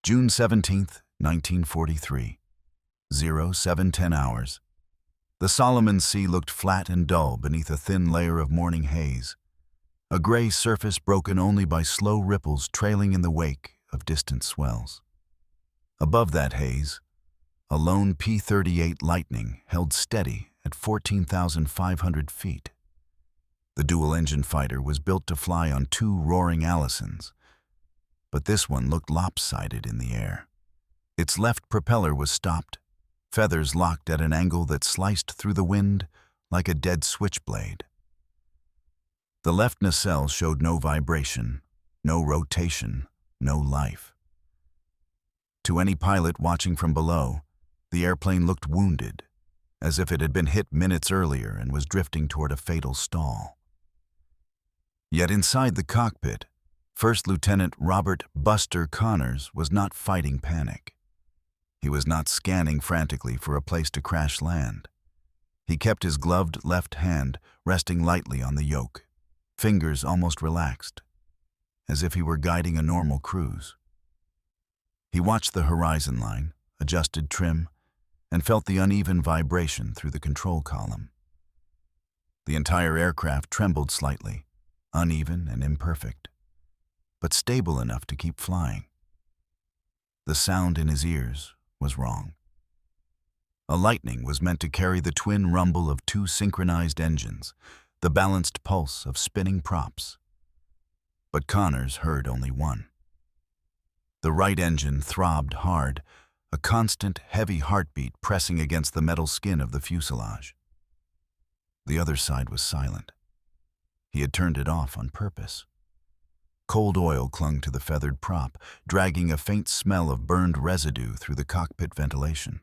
June 17, 1943, 0710 hours. The Solomon Sea looked flat and dull beneath a thin layer of morning haze, a gray surface broken only by slow ripples trailing in the wake of distant swells. Above that haze, a lone P-38 Lightning held steady at 14,500 feet. The dual-engine fighter was built to fly on two roaring Allisons, but this one looked lopsided in the air. Its left propeller was stopped, feathers locked at an angle that sliced through the wind like a dead switchblade. The left nacelle showed no vibration, no rotation, no life. To any pilot watching from below, the airplane looked wounded, as if it had been hit minutes earlier and was drifting toward a fatal stall. Yet inside the cockpit, First Lieutenant Robert "Buster" Connors was not fighting panic. He was not scanning frantically for a place to crash land. He kept his gloved left hand resting lightly on the yoke, fingers almost relaxed, as if he were guiding a normal cruise. He watched the horizon line, adjusted trim, and felt the uneven vibration through the control column. The entire aircraft trembled slightly, uneven and imperfect, but stable enough to keep flying. The sound in his ears was wrong. A Lightning was meant to carry the twin rumble of two synchronized engines, the balanced pulse of spinning props. But Connors heard only one. The right engine throbbed hard, a constant, heavy heartbeat pressing against the metal skin of the fuselage. The other side was silent. He had turned it off on purpose. Cold oil clung to the feathered prop, dragging a faint smell of burned residue through the cockpit ventilation.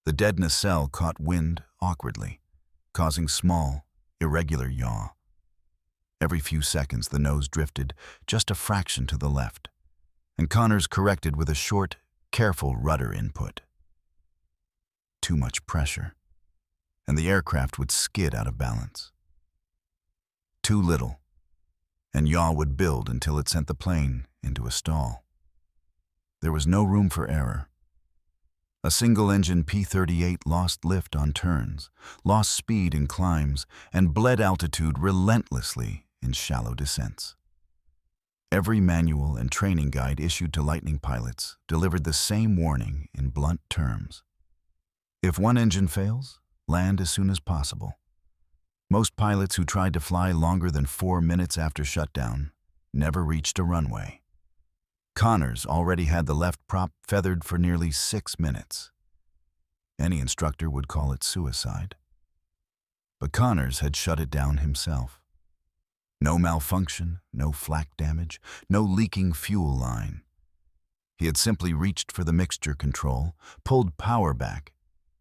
The dead nacelle caught wind awkwardly, causing small, irregular yaw. Every few seconds the nose drifted just a fraction to the left, and Connors corrected with a short, careful rudder input. Too much pressure, and the aircraft would skid out of balance. Too little, and yaw would build until it sent the plane into a stall. There was no room for error. A single-engine P-38 lost lift on turns, lost speed in climbs, and bled altitude relentlessly in shallow descents. Every manual and training guide issued to Lightning pilots delivered the same warning in blunt terms. If one engine fails, land as soon as possible. Most pilots who tried to fly longer than 4 minutes after shutdown never reached a runway. Connors already had the left prop feathered for nearly 6 minutes. Any instructor would call it suicide. But Connors had shut it down himself. No malfunction, no flak damage, no leaking fuel line. He had simply reached for the mixture control, pulled power back,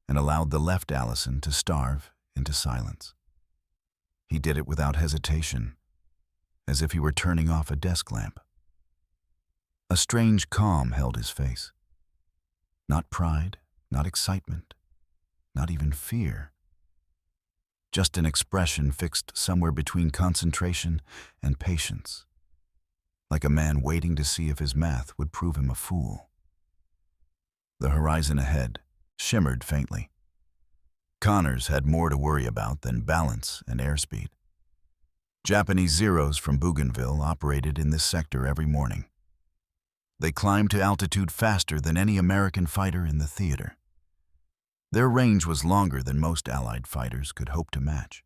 and allowed the left Allison to starve into silence. He did it without hesitation, as if he were turning off a desk lamp. A strange calm held his face. Not pride, not excitement, not even fear. Just an expression fixed somewhere between concentration and patience, like a man waiting to see if his math would prove him a fool. The horizon ahead shimmered faintly. Connors had more to worry about than balance and airspeed. Japanese Zeros from Bougainville operated in this sector every morning. They climbed to altitude faster than any American fighter in the theater. Their range was longer than most Allied fighters could hope to match.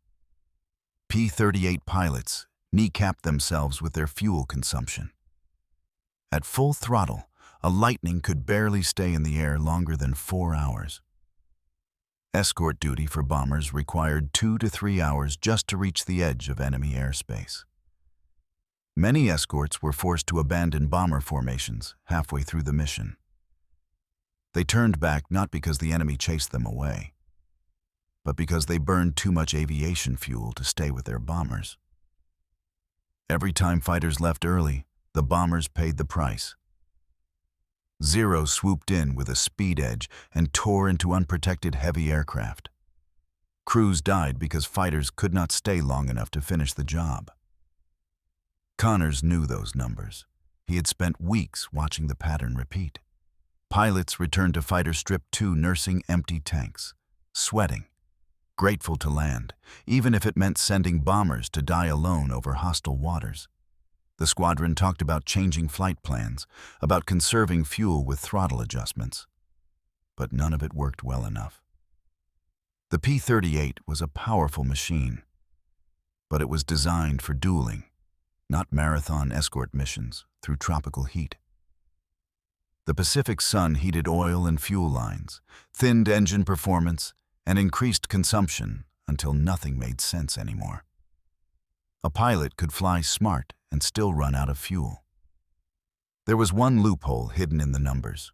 P-38 pilots kneecapped themselves with their fuel consumption. At full throttle, a Lightning could barely stay in the air longer than 4 hours. Escort duty for bombers required 2 to 3 hours just to reach the edge of enemy airspace. Many escorts were forced to abandon bomber formations halfway through the mission. They turned back not because the enemy chased them away, but because they burned too much aviation fuel to stay with their bombers. Every time fighters left early, the bombers paid the price. Zero swooped in with a speed edge and tore into unprotected heavy aircraft. Crews died because fighters could not stay long enough to finish the job. Connors knew those numbers, He had spent weeks watching the pattern repeat. Pilots returned to Fighter Strip 2 nursing empty tanks, sweating, grateful to land, even if it meant sending bombers to die alone over hostile waters. The squadron talked about changing flight plans, about conserving fuel with throttle adjustments. But none of it worked well enough. The P-38 was a powerful machine, but it was designed for dueling, not marathon escort missions through tropical heat. The Pacific sun heated oil and fuel lines, thinned engine performance, and increased consumption until nothing made sense anymore. A pilot could fly smart and still run out of fuel. There was one loophole hidden in the numbers.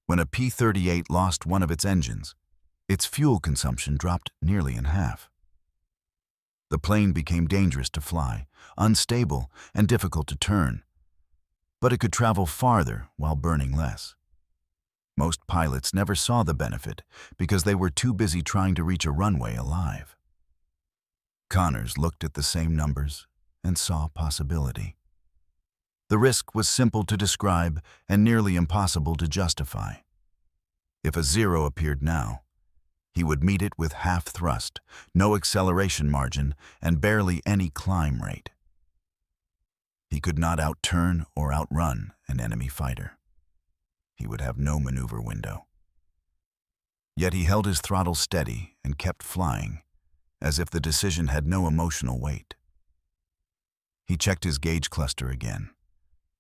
When a P-38 lost one of its engines, its fuel consumption dropped nearly in half. The plane became dangerous to fly, unstable, and difficult to turn, but it could travel farther while burning less. Most pilots never saw the benefit because they were too busy trying to reach a runway alive. Connors looked at the same numbers and saw possibility. The risk was simple to describe and nearly impossible to justify. If a zero appeared now, he would meet it with half thrust, no acceleration margin, and barely any climb rate. He could not outturn or outrun an enemy fighter. He would have no maneuver window. Yet he held his throttle steady and kept flying, as if the decision had no emotional weight. He checked his gauge cluster again.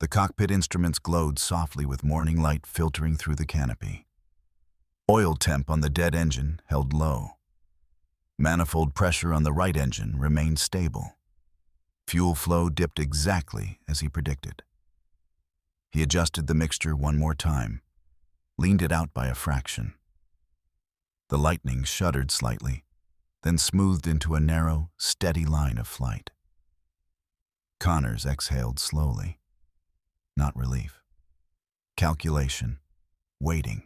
The cockpit instruments glowed softly with morning light filtering through the canopy. Oil temp on the dead engine held low. Manifold pressure on the right engine remained stable. Fuel flow dipped exactly as he predicted. He adjusted the mixture one more time, leaned it out by a fraction. The lightning shuddered slightly, then smoothed into a narrow, steady line of flight. Connors exhaled slowly. Not relief. Calculation. Waiting.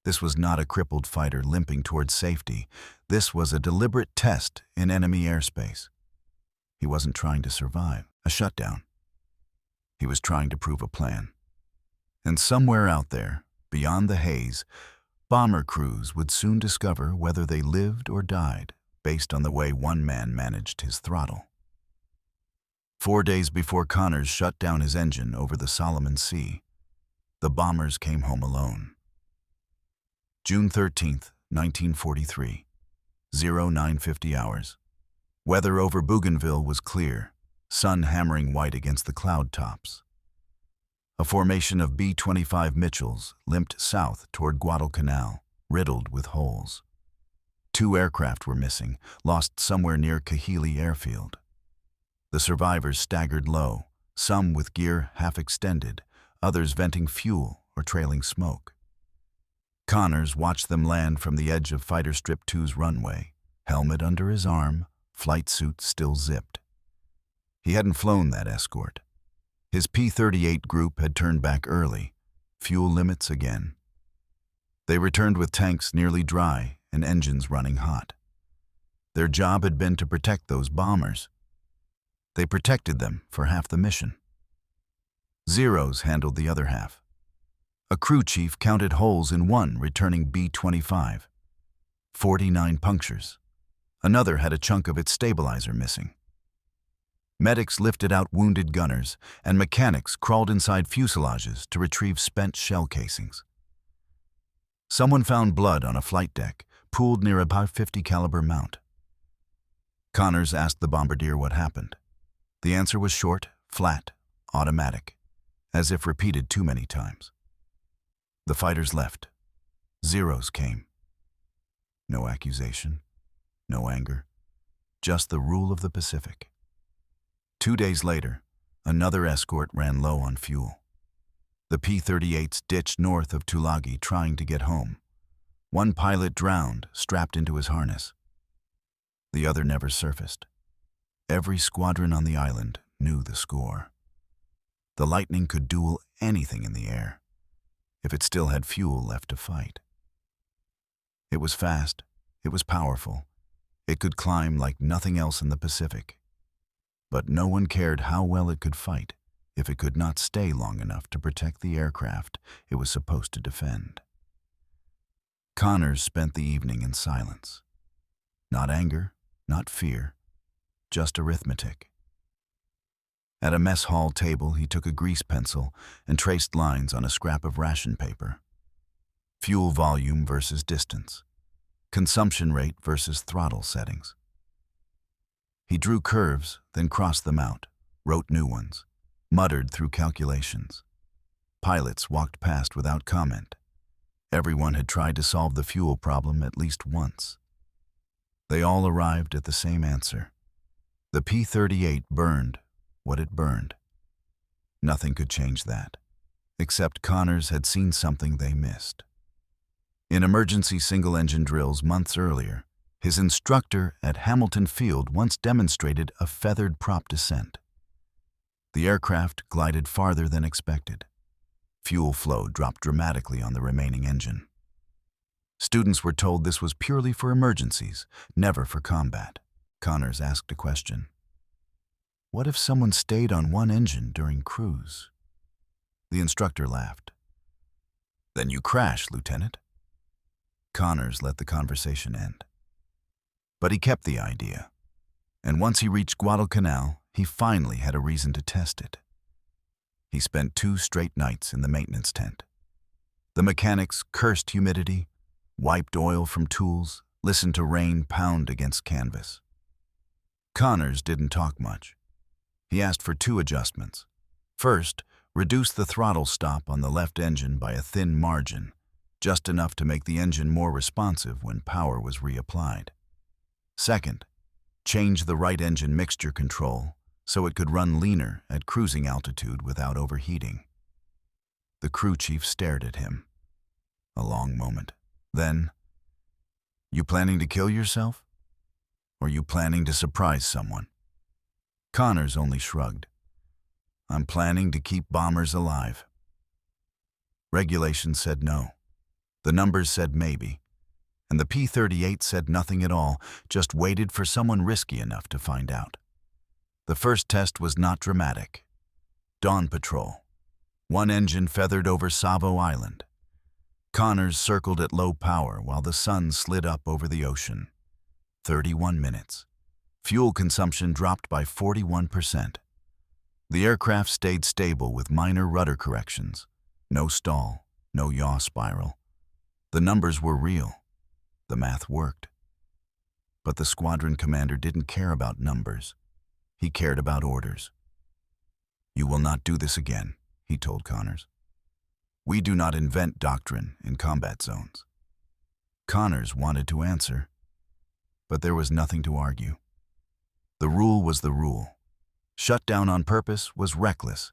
This was not a crippled fighter limping towards safety. This was a deliberate test in enemy airspace. He wasn't trying to survive a shutdown. He was trying to prove a plan. And somewhere out there, beyond the haze, bomber crews would soon discover whether they lived or died based on the way one man managed his throttle. 4 days before Connors shut down his engine over the Solomon Sea, the bombers came home alone. June 13th, 1943, 0950 hours. Weather over Bougainville was clear, sun hammering white against the cloud tops. A formation of B-25 Mitchells limped south toward Guadalcanal, riddled with holes. 2 aircraft were missing, lost somewhere near Kahili Airfield. The survivors staggered low, some with gear half extended, others venting fuel or trailing smoke. Connors watched them land from the edge of Fighter Strip 2's runway, helmet under his arm, flight suit still zipped. He hadn't flown that escort. His P-38 group had turned back early, fuel limits again. They returned with tanks nearly dry and engines running hot. Their job had been to protect those bombers. They protected them for half the mission. Zeros handled the other half. A crew chief counted holes in one returning B-25. 49 punctures. Another had a chunk of its stabilizer missing. Medics lifted out wounded gunners, and mechanics crawled inside fuselages to retrieve spent shell casings. Someone found blood on a flight deck, pooled near a .50 caliber mount. Connors asked the bombardier what happened. The answer was short, flat, automatic, as if repeated too many times. The fighters left. Zeros came. No accusation, no anger, just the rule of the Pacific. 2 days later, another escort ran low on fuel. The P-38s ditched north of Tulagi trying to get home. One pilot drowned, strapped into his harness. The other never surfaced. Every squadron on the island knew the score. The Lightning could duel anything in the air, if it still had fuel left to fight. It was fast, it was powerful, it could climb like nothing else in the Pacific. But no one cared how well it could fight if it could not stay long enough to protect the aircraft it was supposed to defend. Connors spent the evening in silence. Not anger, not fear, just arithmetic. At a mess hall table, he took a grease pencil and traced lines on a scrap of ration paper. Fuel volume versus distance. Consumption rate versus throttle settings. He drew curves, then crossed them out, wrote new ones, muttered through calculations. Pilots walked past without comment. Everyone had tried to solve the fuel problem at least once. They all arrived at the same answer. The P-38 burned what it burned. Nothing could change that, except Connors had seen something they missed. In emergency single-engine drills months earlier, his instructor at Hamilton Field once demonstrated a feathered prop descent. The aircraft glided farther than expected. Fuel flow dropped dramatically on the remaining engine. Students were told this was purely for emergencies, never for combat. Connors asked a question. What if someone stayed on one engine during cruise? The instructor laughed. Then you crash, Lieutenant. Connors let the conversation end. But he kept the idea, and once he reached Guadalcanal, he finally had a reason to test it. He spent 2 straight nights in the maintenance tent. The mechanics cursed humidity, wiped oil from tools, listened to rain pound against canvas. Connors didn't talk much. He asked for 2 adjustments. First, reduce the throttle stop on the left engine by a thin margin, just enough to make the engine more responsive when power was reapplied. Second, change the right engine mixture control so it could run leaner at cruising altitude without overheating. The crew chief stared at him. A long moment. Then, you planning to kill yourself? Or you planning to surprise someone? Connors only shrugged. I'm planning to keep bombers alive. Regulations said no. The numbers said maybe. And the P-38 said nothing at all, just waited for someone risky enough to find out. The first test was not dramatic. Dawn patrol. 1 engine feathered over Savo Island. Connors circled at low power while the sun slid up over the ocean. 31 minutes. Fuel consumption dropped by 41%. The aircraft stayed stable with minor rudder corrections. No stall, no yaw spiral. The numbers were real. The math worked. But the squadron commander didn't care about numbers. He cared about orders. You will not do this again, he told Connors. We do not invent doctrine in combat zones. Connors wanted to answer, but there was nothing to argue. The rule was the rule. Shut down on purpose was reckless.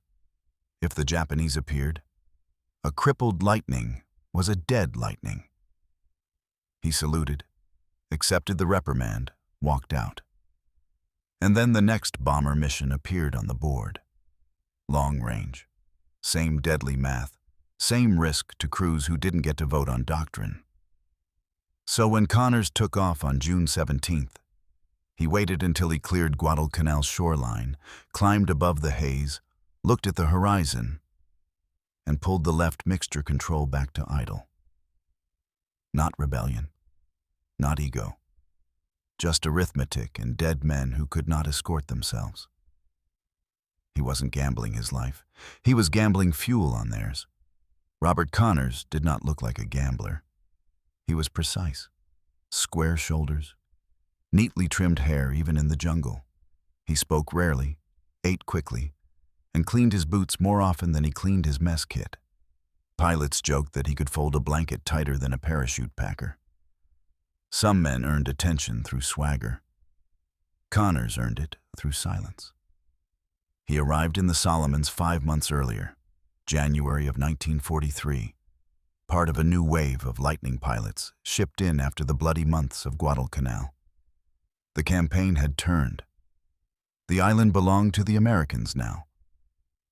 If the Japanese appeared, a crippled lightning was a dead lightning. He saluted, accepted the reprimand, walked out. And then the next bomber mission appeared on the board. Long range. Same deadly math. Same risk to crews who didn't get to vote on doctrine. So when Connors took off on June 17th, he waited until he cleared Guadalcanal's shoreline, climbed above the haze, looked at the horizon, and pulled the left mixture control back to idle. Not rebellion, not ego, just arithmetic and dead men who could not escort themselves. He wasn't gambling his life. He was gambling fuel on theirs. Robert Connors did not look like a gambler. He was precise. Square shoulders, neatly trimmed hair even in the jungle. He spoke rarely, ate quickly, and cleaned his boots more often than he cleaned his mess kit. Pilots joked that he could fold a blanket tighter than a parachute packer. Some men earned attention through swagger. Connors earned it through silence. He arrived in the Solomons 5 months earlier, January of 1943, part of a new wave of Lightning pilots shipped in after the bloody months of Guadalcanal. The campaign had turned. The island belonged to the Americans now,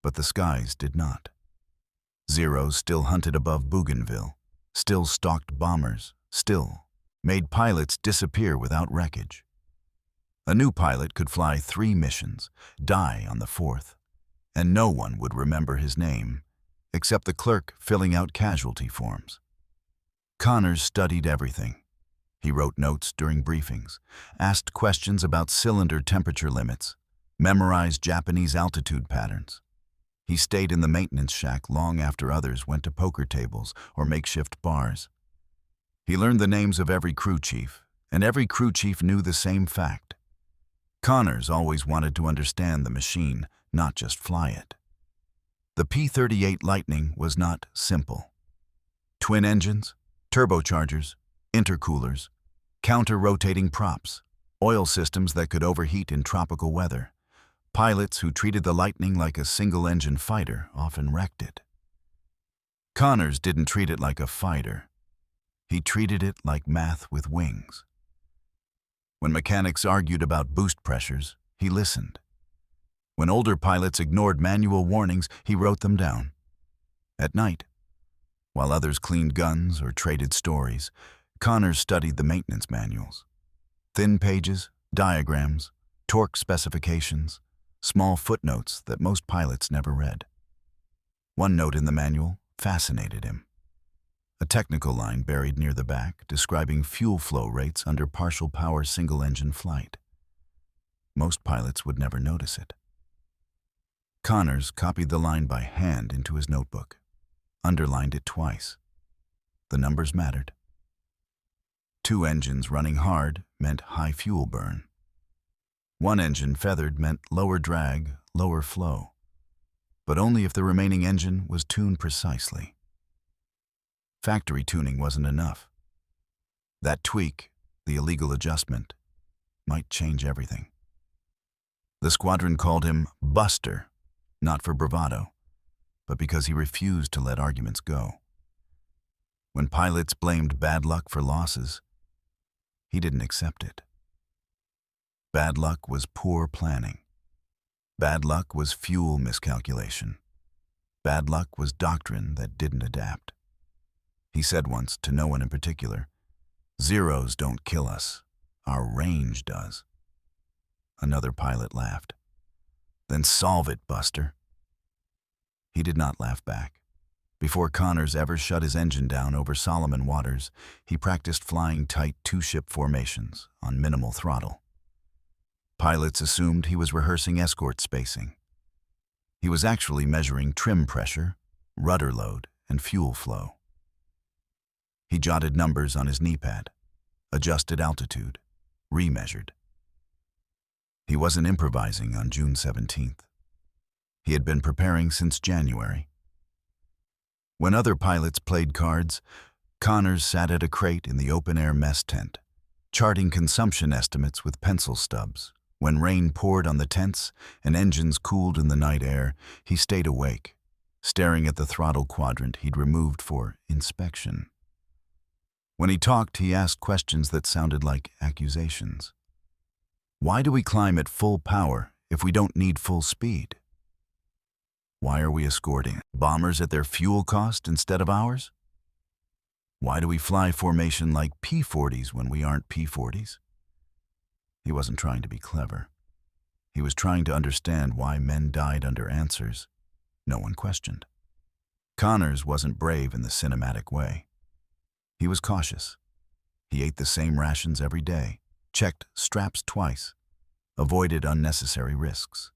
but the skies did not. Zeros still hunted above Bougainville, still stalked bombers, still made pilots disappear without wreckage. A new pilot could fly 3 missions, die on the 4th, and no one would remember his name, except the clerk filling out casualty forms. Connors studied everything. He wrote notes during briefings, asked questions about cylinder temperature limits, memorized Japanese altitude patterns. He stayed in the maintenance shack long after others went to poker tables or makeshift bars. He learned the names of every crew chief, and every crew chief knew the same fact. Connors always wanted to understand the machine, not just fly it. The P-38 Lightning was not simple. Twin engines, turbochargers, intercoolers, counter-rotating props, oil systems that could overheat in tropical weather. Pilots who treated the Lightning like a single-engine fighter often wrecked it. Connors didn't treat it like a fighter. He treated it like math with wings. When mechanics argued about boost pressures, he listened. When older pilots ignored manual warnings, he wrote them down. At night, while others cleaned guns or traded stories, Connors studied the maintenance manuals. Thin pages, diagrams, torque specifications, small footnotes that most pilots never read. One note in the manual fascinated him. A technical line buried near the back describing fuel flow rates under partial power single-engine flight. Most pilots would never notice it. Connors copied the line by hand into his notebook, underlined it twice. The numbers mattered. 2 engines running hard meant high fuel burn. 1 engine feathered meant lower drag, lower flow, but only if the remaining engine was tuned precisely. Factory tuning wasn't enough. That tweak, the illegal adjustment, might change everything. The squadron called him Buster, not for bravado, but because he refused to let arguments go. When pilots blamed bad luck for losses, he didn't accept it. Bad luck was poor planning. Bad luck was fuel miscalculation. Bad luck was doctrine that didn't adapt. He said once, to no one in particular, "Zeros don't kill us. Our range does." Another pilot laughed. "Then solve it, Buster." He did not laugh back. Before Connors ever shut his engine down over Solomon waters, he practiced flying tight 2-ship formations on minimal throttle. Pilots assumed he was rehearsing escort spacing. He was actually measuring trim pressure, rudder load, and fuel flow. He jotted numbers on his knee pad, adjusted altitude, remeasured. He wasn't improvising on June 17th. He had been preparing since January. When other pilots played cards, Connors sat at a crate in the open-air mess tent, charting consumption estimates with pencil stubs. When rain poured on the tents and engines cooled in the night air, he stayed awake, staring at the throttle quadrant he'd removed for inspection. When he talked, he asked questions that sounded like accusations. Why do we climb at full power if we don't need full speed? Why are we escorting bombers at their fuel cost instead of ours? Why do we fly formation like P-40s when we aren't P-40s? He wasn't trying to be clever. He was trying to understand why men died under answers no one questioned. Connors wasn't brave in the cinematic way. He was cautious. He ate the same rations every day, checked straps twice, avoided unnecessary risks.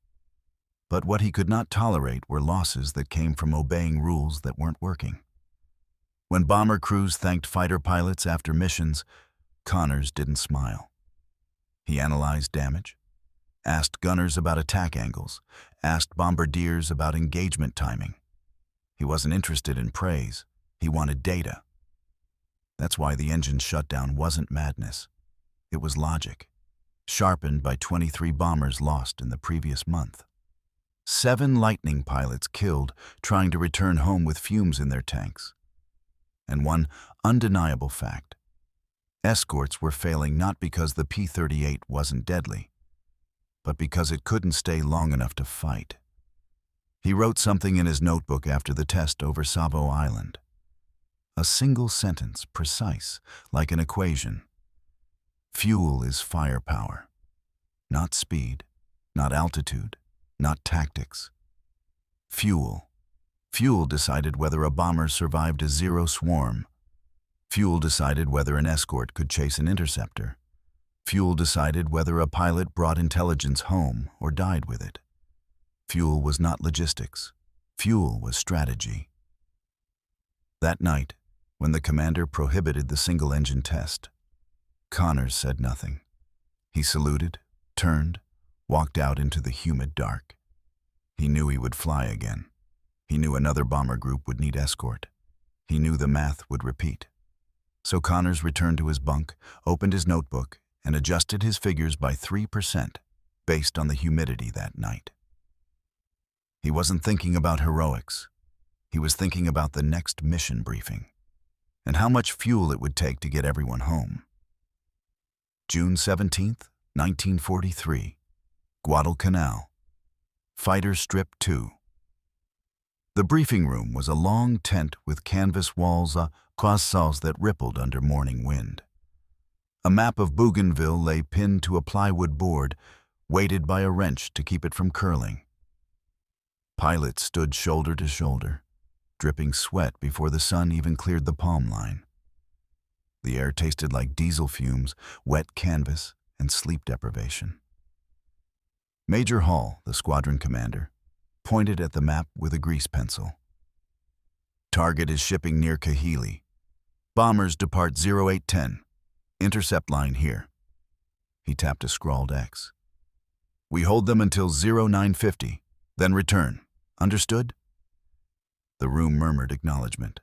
But what he could not tolerate were losses that came from obeying rules that weren't working. When bomber crews thanked fighter pilots after missions, Connors didn't smile. He analyzed damage, asked gunners about attack angles, asked bombardiers about engagement timing. He wasn't interested in praise. He wanted data. That's why the engine shutdown wasn't madness. It was logic, sharpened by 23 bombers lost in the previous month. 7 Lightning pilots killed trying to return home with fumes in their tanks. And one undeniable fact: escorts were failing not because the P-38 wasn't deadly, but because it couldn't stay long enough to fight. He wrote something in his notebook after the test over Savo Island. A single sentence, precise, like an equation. Fuel is firepower. Not speed, not altitude, not tactics. Fuel. Fuel decided whether a bomber survived a zero swarm. Fuel decided whether an escort could chase an interceptor. Fuel decided whether a pilot brought intelligence home or died with it. Fuel was not logistics. Fuel was strategy. That night, when the commander prohibited the single-engine test, Connors said nothing. He saluted, turned, walked out into the humid dark. He knew he would fly again. He knew another bomber group would need escort. He knew the math would repeat. So Connors returned to his bunk, opened his notebook, and adjusted his figures by 3% based on the humidity that night. He wasn't thinking about heroics. He was thinking about the next mission briefing and how much fuel it would take to get everyone home. June 17th, 1943, Guadalcanal. Fighter Strip 2. The briefing room was a long tent with canvas walls, croissants that rippled under morning wind. A map of Bougainville lay pinned to a plywood board, weighted by a wrench to keep it from curling. Pilots stood shoulder to shoulder, dripping sweat before the sun even cleared the palm line. The air tasted like diesel fumes, wet canvas, and sleep deprivation. Major Hall, the squadron commander, pointed at the map with a grease pencil. Target is shipping near Kahili. Bombers depart 0810. Intercept line here. He tapped a scrawled X. We hold them until 0950, then return. Understood? The room murmured acknowledgement.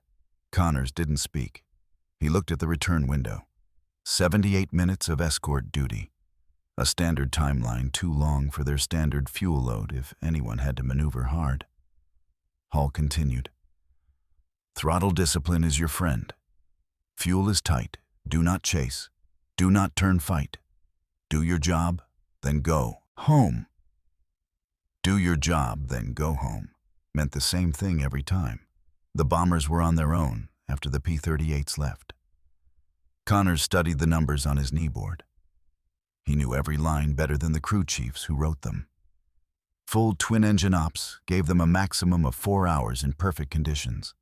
Connors didn't speak. He looked at the return window. 78 minutes of escort duty. A standard timeline too long for their standard fuel load if anyone had to maneuver hard. Hall continued. Throttle discipline is your friend. Fuel is tight. Do not chase. Do not turn fight. Do your job, then go home. Do your job, then go home meant the same thing every time. The bombers were on their own after the P-38s left. Connors studied the numbers on his kneeboard. He knew every line better than the crew chiefs who wrote them. Full twin-engine ops gave them a maximum of 4 hours in perfect conditions.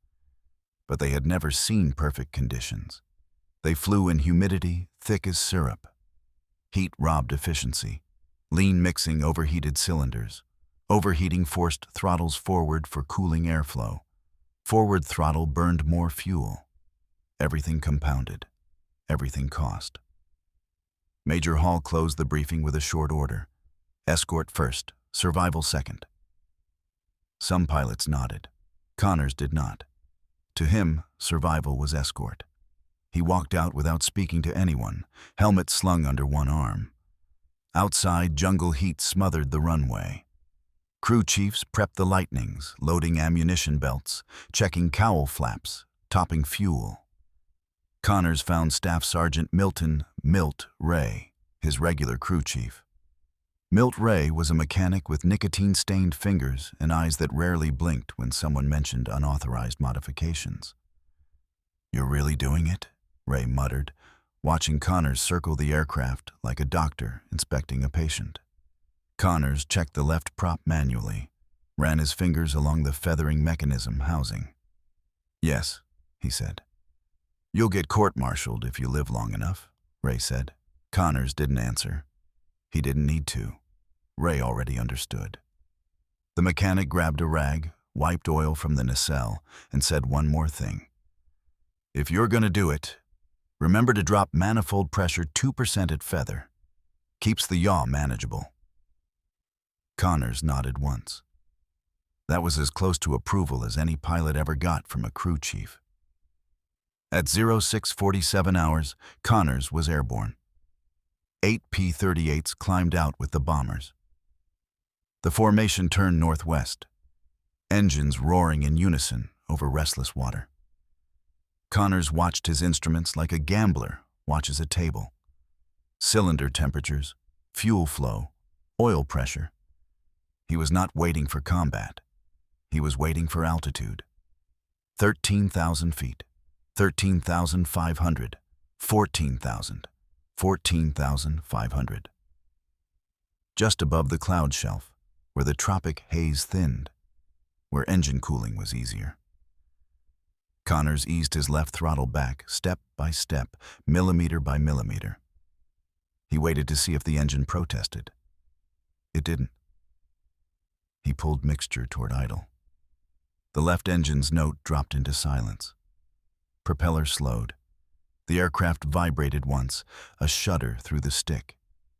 But they had never seen perfect conditions. They flew in humidity thick as syrup. Heat robbed efficiency. Lean mixing overheated cylinders. Overheating forced throttles forward for cooling airflow. Forward throttle burned more fuel. Everything compounded. Everything cost. Major Hall closed the briefing with a short order. Escort first, survival second. Some pilots nodded. Connors did not. To him, survival was escort. He walked out without speaking to anyone, helmet slung under one arm. Outside, jungle heat smothered the runway. Crew chiefs prepped the lightnings, loading ammunition belts, checking cowl flaps, topping fuel. Connors found Staff Sergeant Milton "Milt" Ray, his regular crew chief. Milt Ray was a mechanic with nicotine-stained fingers and eyes that rarely blinked when someone mentioned unauthorized modifications. You're really doing it? Ray muttered, watching Connors circle the aircraft like a doctor inspecting a patient. Connors checked the left prop manually, ran his fingers along the feathering mechanism housing. Yes, he said. You'll get court-martialed if you live long enough, Ray said. Connors didn't answer. He didn't need to. Ray already understood. The mechanic grabbed a rag, wiped oil from the nacelle, and said one more thing. If you're going to do it, remember to drop manifold pressure 2% at feather. Keeps the yaw manageable. Connors nodded once. That was as close to approval as any pilot ever got from a crew chief. At 0647 hours, Connors was airborne. 8 P-38s climbed out with the bombers. The formation turned northwest, engines roaring in unison over restless water. Connors watched his instruments like a gambler watches a table. Cylinder temperatures, fuel flow, oil pressure. He was not waiting for combat. He was waiting for altitude. 13,000 feet, 13,500, 14,000, 14,500. Just above the cloud shelf, where the tropic haze thinned, where engine cooling was easier. Connors eased his left throttle back, step by step, millimeter by millimeter. He waited to see if the engine protested. It didn't. He pulled mixture toward idle. The left engine's note dropped into silence. Propeller slowed. The aircraft vibrated once, a shudder through the stick,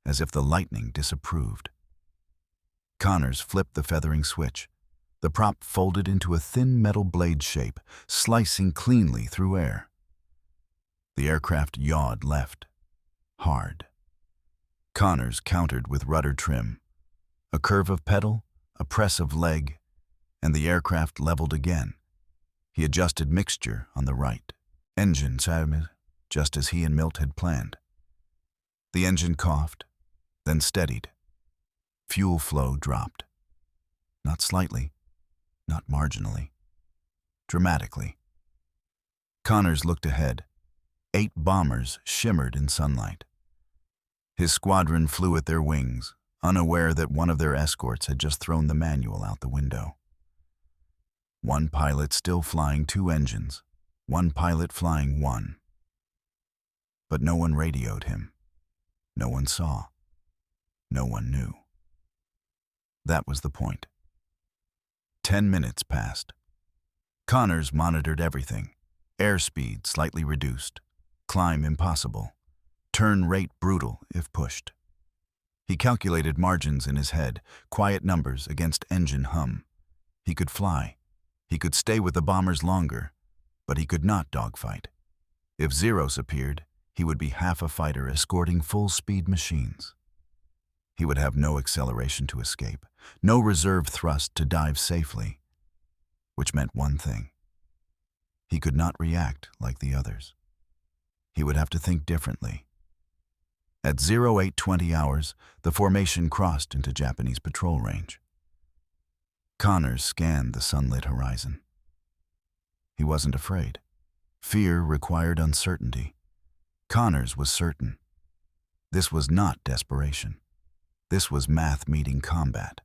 as if the lightning disapproved. Connors flipped the feathering switch. The prop folded into a thin metal blade shape, slicing cleanly through air. The aircraft yawed left, hard. Connors countered with rudder trim. A curve of pedal, a press of leg, and the aircraft leveled again. He adjusted mixture on the right. Engine started, just as he and Milt had planned. The engine coughed, then steadied. Fuel flow dropped. Not slightly, not marginally. Dramatically. Connors looked ahead. 8 bombers shimmered in sunlight. His squadron flew at their wings, unaware that one of their escorts had just thrown the manual out the window. One pilot still flying 2 engines, one pilot flying 1. But no one radioed him. No one saw. No one knew. That was the point. 10 minutes passed. Connors monitored everything. Airspeed slightly reduced. Climb impossible. Turn rate brutal if pushed. He calculated margins in his head, quiet numbers against engine hum. He could fly. He could stay with the bombers longer, but he could not dogfight. If zeros appeared, he would be half a fighter escorting full-speed machines. He would have no acceleration to escape, no reserve thrust to dive safely, which meant one thing. He could not react like the others. He would have to think differently. At 0820 hours, the formation crossed into Japanese patrol range. Connors scanned the sunlit horizon. He wasn't afraid. Fear required uncertainty. Connors was certain. This was not desperation. This was math meeting combat.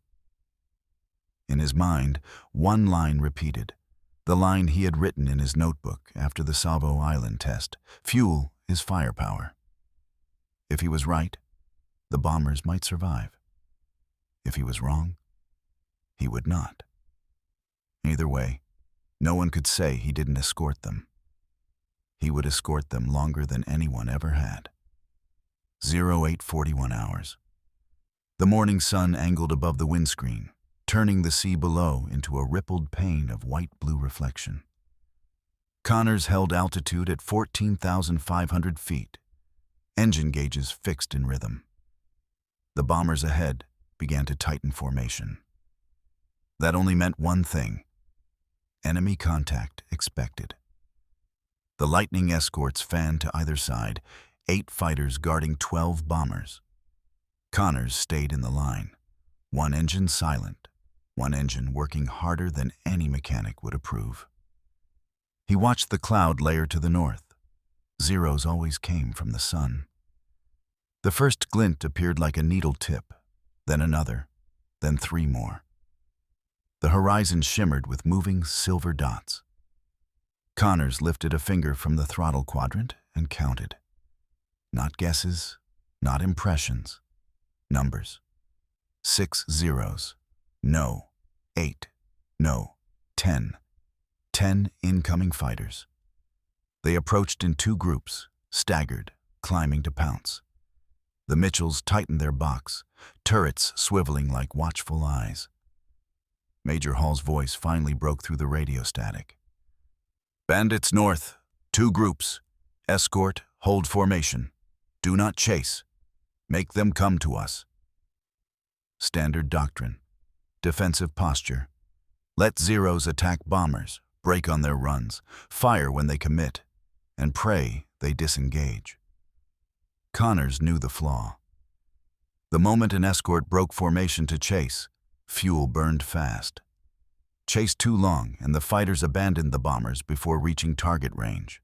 In his mind, one line repeated, the line he had written in his notebook after the Savo Island test: fuel is firepower. If he was right, the bombers might survive. If he was wrong, he would not. Either way, no one could say he didn't escort them. He would escort them longer than anyone ever had. 0841 hours. The morning sun angled above the windscreen, turning the sea below into a rippled pane of white-blue reflection. Connors held altitude at 14,500 feet, engine gauges fixed in rhythm. The bombers ahead began to tighten formation. That only meant one thing: enemy contact expected. The Lightning escorts fanned to either side, 8 fighters guarding 12 bombers. Connors stayed in the line, one engine silent, one engine working harder than any mechanic would approve. He watched the cloud layer to the north. Zeros always came from the sun. The first glint appeared like a needle tip, then another, then 3 more. The horizon shimmered with moving silver dots. Connors lifted a finger from the throttle quadrant and counted. Not guesses, not impressions. Numbers. 6 zeros. No. 8. No. 10. 10 incoming fighters. They approached in 2 groups, staggered, climbing to pounce. The Mitchells tightened their box, turrets swiveling like watchful eyes. Major Hall's voice finally broke through the radio static. Bandits north, 2 groups. Escort, hold formation. Do not chase. Make them come to us. Standard doctrine. Defensive posture. Let zeros attack bombers, break on their runs, fire when they commit, and pray they disengage. Connors knew the flaw. The moment an escort broke formation to chase, fuel burned fast. Chased too long, and the fighters abandoned the bombers before reaching target range.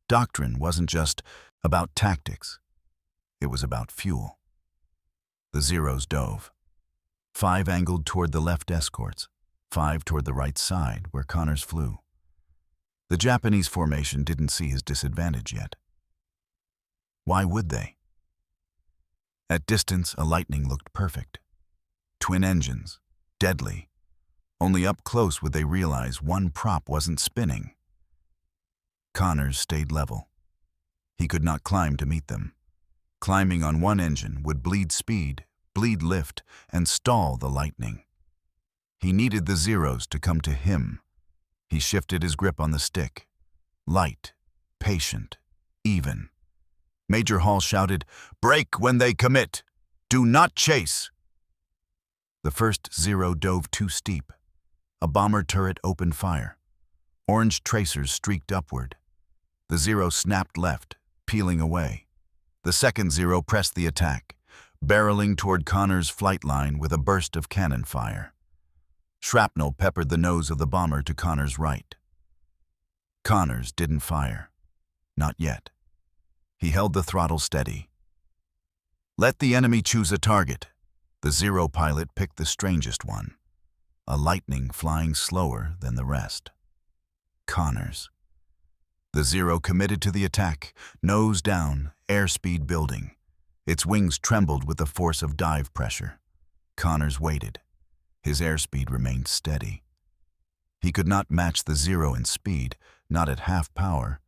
Doctrine wasn't just about tactics. It was about fuel. The zeros dove. 5 angled toward the left escorts, 5 toward the right side, where Connors flew. The Japanese formation didn't see his disadvantage yet. Why would they? At distance, a Lightning looked perfect. Twin engines, deadly. Only up close would they realize one prop wasn't spinning. Connors stayed level. He could not climb to meet them. Climbing on one engine would bleed speed, bleed lift, and stall the Lightning. He needed the Zeros to come to him. He shifted his grip on the stick. Light, patient, even. Major Hall shouted, "Brake when they commit! Do not chase!" The first Zero dove too steep. A bomber turret opened fire. Orange tracers streaked upward. The Zero snapped left, peeling away. The second Zero pressed the attack, barreling toward Connors' flight line with a burst of cannon fire. Shrapnel peppered the nose of the bomber to Connors' right. Connors didn't fire. Not yet. He held the throttle steady. Let the enemy choose a target. The Zero pilot picked the strangest one, a Lightning flying slower than the rest. Connors. The Zero committed to the attack, nose down, airspeed building. Its wings trembled with the force of dive pressure. Connors waited. His airspeed remained steady. He could not match the Zero in speed, not at half power,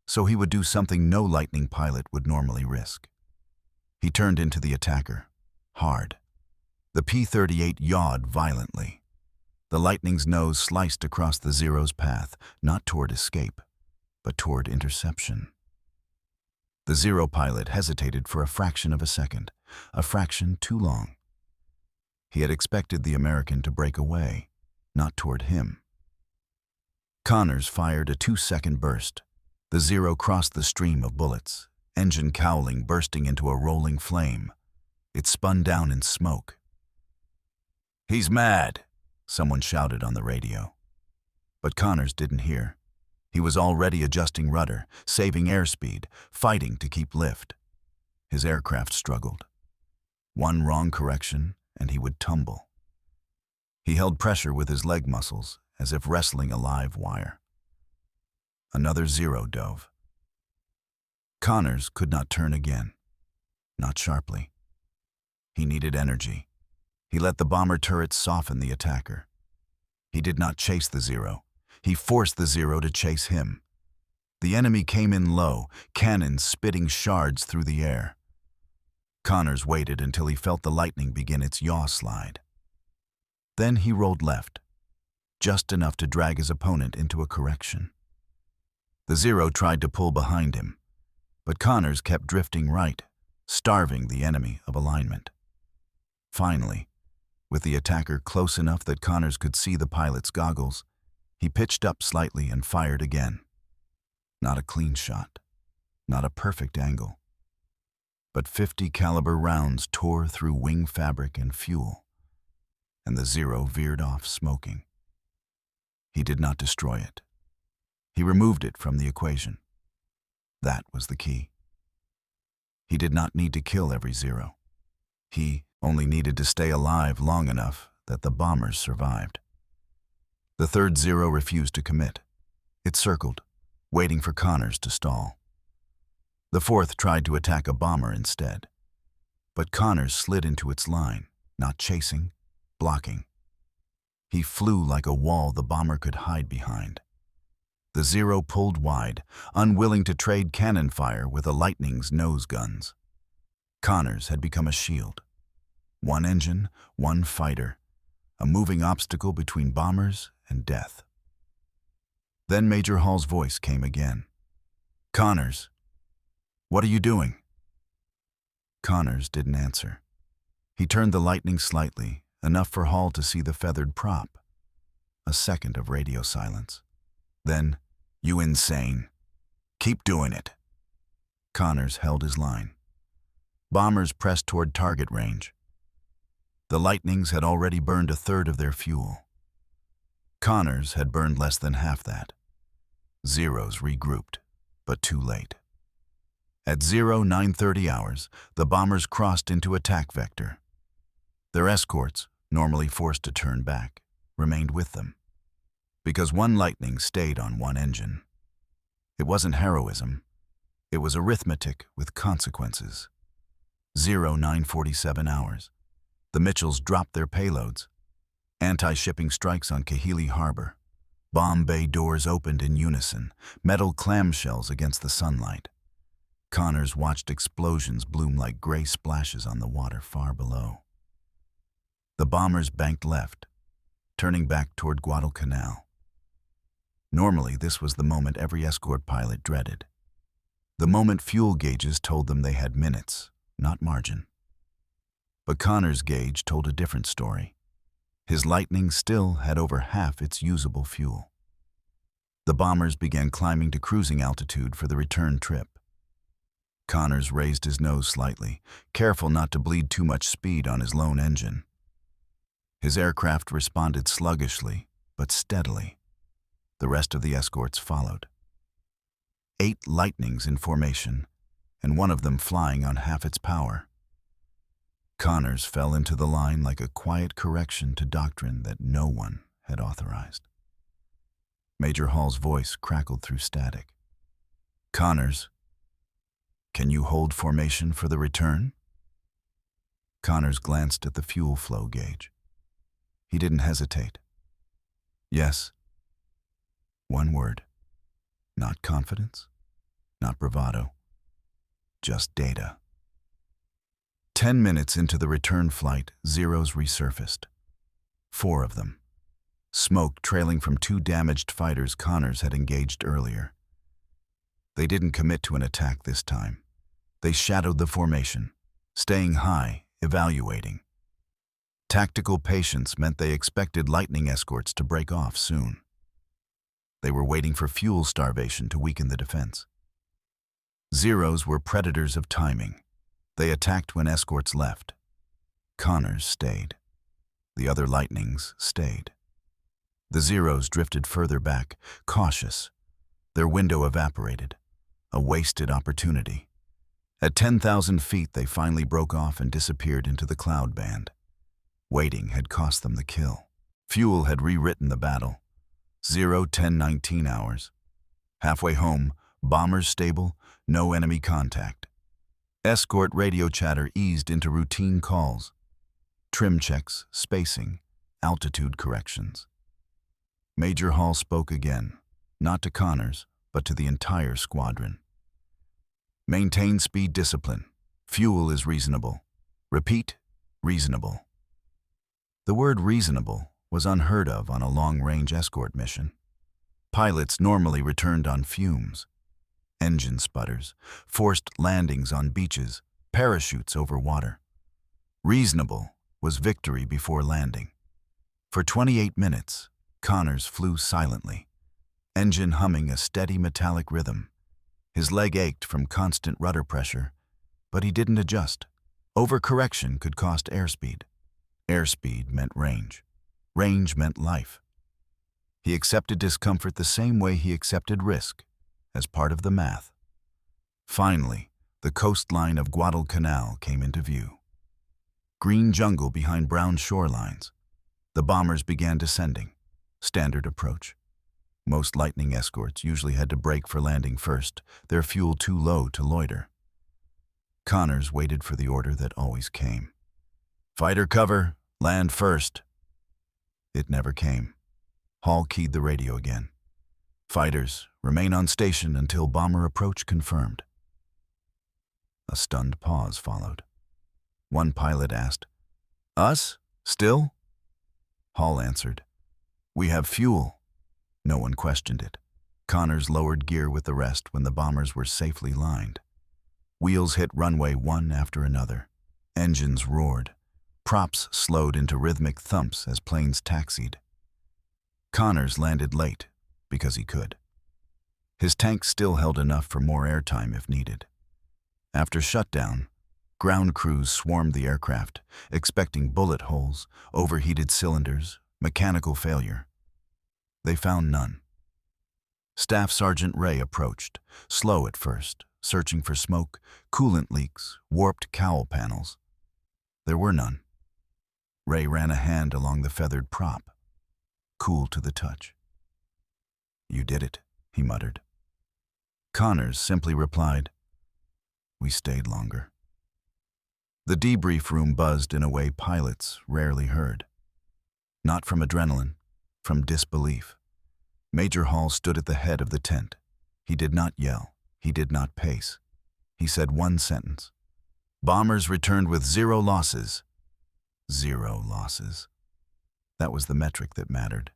so he would do something no Lightning pilot would normally risk. He turned into the attacker, hard. The P-38 yawed violently. The Lightning's nose sliced across the Zero's path, not toward escape, but toward interception. The Zero pilot hesitated for a fraction of a second, a fraction too long. He had expected the American to break away, not toward him. Connors fired a 2-second burst. The Zero crossed the stream of bullets, engine cowling bursting into a rolling flame. It spun down in smoke. "He's mad," someone shouted on the radio. But Connors didn't hear. He was already adjusting rudder, saving airspeed, fighting to keep lift. His aircraft struggled. One wrong correction, and he would tumble. He held pressure with his leg muscles, as if wrestling a live wire. Another Zero dove. Connors could not turn again. Not sharply. He needed energy. He let the bomber turrets soften the attacker. He did not chase the Zero. He forced the Zero to chase him. The enemy came in low, cannons spitting shards through the air. Connors waited until he felt the Lightning begin its yaw slide. Then he rolled left, just enough to drag his opponent into a correction. The Zero tried to pull behind him, but Connors kept drifting right, starving the enemy of alignment. Finally, with the attacker close enough that Connors could see the pilot's goggles, he pitched up slightly and fired again. Not a clean shot, not a perfect angle, but 50 caliber rounds tore through wing fabric and fuel, and the Zero veered off smoking. He did not destroy it. He removed it from the equation. That was the key. He did not need to kill every Zero. He only needed to stay alive long enough that the bombers survived. The third Zero refused to commit. It circled, waiting for Connors to stall. The fourth tried to attack a bomber instead. But Connors slid into its line, not chasing, blocking. He flew like a wall the bomber could hide behind. The Zero pulled wide, unwilling to trade cannon fire with a Lightning's nose guns. Connors had become a shield. One engine, one fighter, a moving obstacle between bombers and death. Then Major Hall's voice came again. "Connors, what are you doing?" Connors didn't answer. He turned the Lightning slightly, enough for Hall to see the feathered prop. A second of radio silence. Then, "You insane. Keep doing it." Connors held his line. Bombers pressed toward target range. The Lightnings had already burned a third of their fuel. Connors had burned less than half that. Zeros regrouped, but too late. At 0930 hours, the bombers crossed into attack vector. Their escorts, normally forced to turn back, remained with them. Because one Lightning stayed on one engine. It wasn't heroism. It was arithmetic with consequences. 0947 hours. The Mitchells dropped their payloads. Anti-shipping strikes on Kahili Harbor. Bomb bay doors opened in unison, metal clamshells against the sunlight. Connors watched explosions bloom like gray splashes on the water far below. The bombers banked left, turning back toward Guadalcanal. Normally, this was the moment every escort pilot dreaded. The moment fuel gauges told them they had minutes, not margin. But Connors' gauge told a different story. His Lightning still had over half its usable fuel. The bombers began climbing to cruising altitude for the return trip. Connors raised his nose slightly, careful not to bleed too much speed on his lone engine. His aircraft responded sluggishly, but steadily. The rest of the escorts followed. 8 Lightnings in formation, and one of them flying on half its power. Connors fell into the line like a quiet correction to doctrine that no one had authorized. Major Hall's voice crackled through static. "Connors, can you hold formation for the return?" Connors glanced at the fuel flow gauge. He didn't hesitate. "Yes." One word. Not confidence, not bravado, just data. 10 minutes into the return flight, Zeros resurfaced. 4 of them. Smoke trailing from 2 damaged fighters Connors had engaged earlier. They didn't commit to an attack this time. They shadowed the formation, staying high, evaluating. Tactical patience meant they expected Lightning escorts to break off soon. They were waiting for fuel starvation to weaken the defense. Zeros were predators of timing. They attacked when escorts left. Connors stayed. The other Lightnings stayed. The Zeros drifted further back, cautious. Their window evaporated. A wasted opportunity. At 10,000 feet, they finally broke off and disappeared into the cloud band. Waiting had cost them the kill. Fuel had rewritten the battle. 10:19 hours. Halfway home, bombers stable, no enemy contact. Escort radio chatter eased into routine calls. Trim checks, spacing, altitude corrections. Major Hall spoke again, not to Connors, but to the entire squadron. "Maintain speed discipline. Fuel is reasonable. Repeat, reasonable." The word reasonable was unheard of on a long-range escort mission. Pilots normally returned on fumes. Engine sputters, forced landings on beaches, parachutes over water. Reasonable was victory before landing. For 28 minutes, Connors flew silently, engine humming a steady metallic rhythm. His leg ached from constant rudder pressure, but he didn't adjust. Overcorrection could cost airspeed. Airspeed meant range. Range meant life. He accepted discomfort the same way he accepted risk, as part of the math. Finally, the coastline of Guadalcanal came into view. Green jungle behind brown shorelines. The bombers began descending. Standard approach. Most Lightning escorts usually had to brake for landing first, their fuel too low to loiter. Connors waited for the order that always came. "Fighter cover, land first." It never came. Hall keyed the radio again. "Fighters, remain on station until bomber approach confirmed." A stunned pause followed. One pilot asked, "Us? Still?" Hall answered, "We have fuel." No one questioned it. Connors lowered gear with the rest when the bombers were safely lined. Wheels hit runway one after another. Engines roared. Props slowed into rhythmic thumps as planes taxied. Connors landed late, because he could. His tank still held enough for more airtime if needed. After shutdown, ground crews swarmed the aircraft, expecting bullet holes, overheated cylinders, mechanical failure. They found none. Staff Sergeant Ray approached, slow at first, searching for smoke, coolant leaks, warped cowl panels. There were none. Ray ran a hand along the feathered prop. cool to the touch. "You did it," he muttered. Connors simply replied, "We stayed longer." The debrief room buzzed in a way pilots rarely heard. Not from adrenaline, from disbelief. Major Hall stood at the head of the tent. He did not yell. He did not pace. He said one sentence. "Bombers returned with 0 losses." 0 losses. That was the metric that mattered.